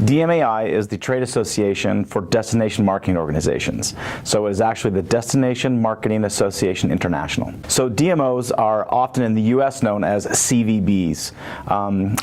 DMAI is the trade association for destination marketing organizations. So it is actually the Destination Marketing Association International. So DMOs are often in the US known as CVBs.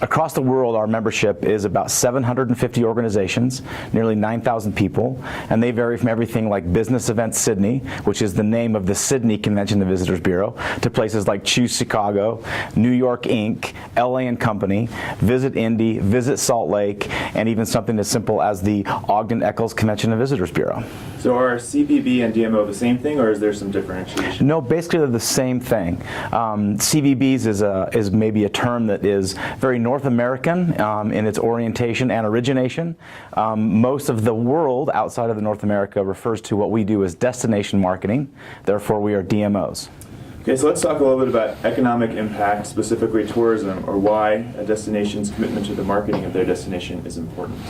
Across the world, our membership is about 750 organizations, nearly 9,000 people, and they vary from everything like Business Events Sydney, which is the name of the Sydney Convention and Visitors Bureau, to places like Choose Chicago, New York Inc., LA and Company, Visit Indy, Visit Salt Lake, and even something as simple as the Ogden Eccles Convention and Visitors Bureau. So are CVB and DMO the same thing, or is there some differentiation? No, basically they're the same thing. CVBs is maybe a term that is very North American in its orientation and origination. Most of the world outside of North America refers to what we do as destination marketing. Therefore, we are DMOs. Okay, so let's talk a little bit about economic impact, specifically tourism, or why a destination's commitment to the marketing of their destination is important.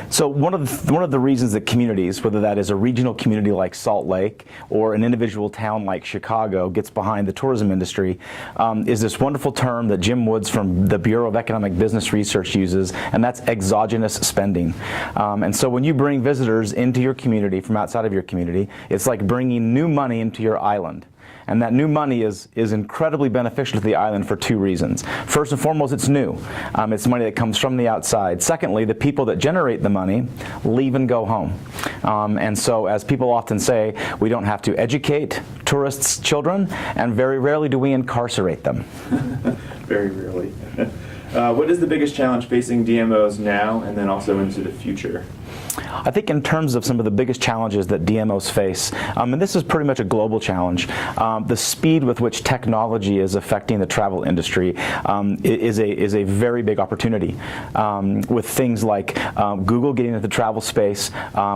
So one of the reasons that communities, whether that is a regional community like Salt Lake or an individual town like Chicago, gets behind the tourism industry is this wonderful term that Jim Woods from the Bureau of Economic Business Research uses, and that's exogenous spending. And so when you bring visitors into your community from outside of your community, it's like bringing new money into your island. And that new money is incredibly beneficial to the island for two reasons. First and foremost, it's new. It's money that comes from the outside. Secondly, the people that generate the money leave and go home. And so, as people often say, we don't have to educate tourists' children, and very rarely do we incarcerate them. Very rarely. What is the biggest challenge facing DMOs now and then also into the future? I think in terms of some of the biggest challenges that DMOs face, and this is pretty much a global challenge, the speed with which technology is affecting the travel industry is a very big opportunity. With things like Google getting into the travel space,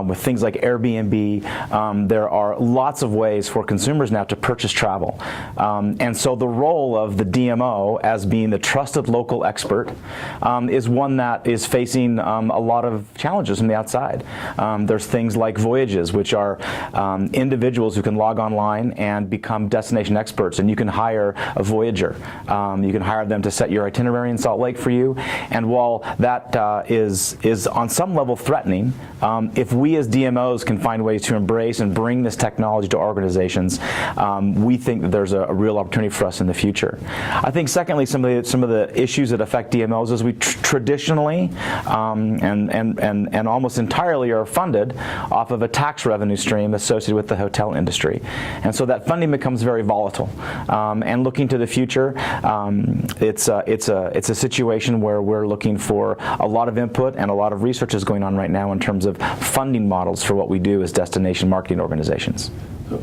with things like Airbnb, there are lots of ways for consumers now to purchase travel. And so the role of the DMO as being the trusted local expert is one that is facing a lot of challenges from the outside. There's things like Voyages, which are individuals who can log online and become destination experts, and you can hire a Voyager. You can hire them to set your itinerary in Salt Lake for you, and while that is on some level threatening, if we as DMOs can find ways to embrace and bring this technology to organizations, we think that there's a real opportunity for us in the future. I think secondly, some of the issues that affect DMOs is we traditionally and almost entirely are funded off of a tax revenue stream associated with the hotel industry, and so that funding becomes very volatile. And looking to the future, it's a situation where we're looking for a lot of input, and a lot of research is going on right now in terms of funding models for what we do as destination marketing organizations.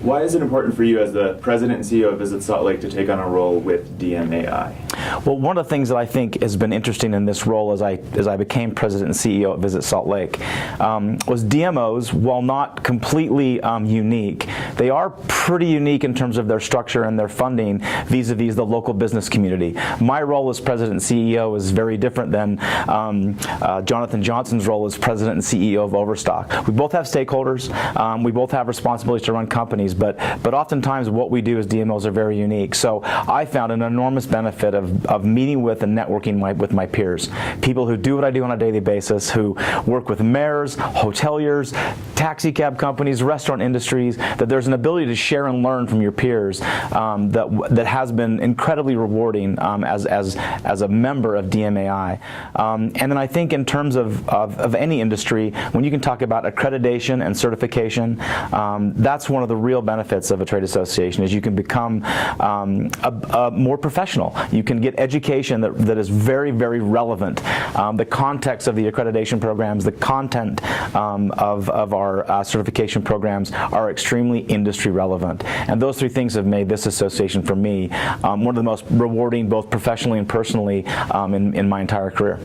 Why is it important for you as the president and CEO of Visit Salt Lake to take on a role with DMAI? Well, one of the things that I think has been interesting in this role as I became president and CEO at Visit Salt Lake was DMOs, while not completely unique, they are pretty unique in terms of their structure and their funding vis-a-vis the local business community. My role as president and CEO is very different than Jonathan Johnson's role as president and CEO of Overstock. We both have stakeholders, we both have responsibilities to run companies, but oftentimes what we do as DMOs are very unique. So I found an enormous benefit of meeting with and networking with my peers, people who do what I do on a daily basis, who work with mayors, hoteliers, taxi cab companies, restaurant industries, that there's an ability to share and learn from your peers that has been incredibly rewarding as a member of DMAI. And then I think in terms of any industry, when you can talk about accreditation and certification, that's one of the real benefits of a trade association, is you can become more professional. You can get education that is very, very relevant. The context of the accreditation programs, the content of our certification programs are extremely industry relevant. And those three things have made this association for me one of the most rewarding, both professionally and personally, in my entire career.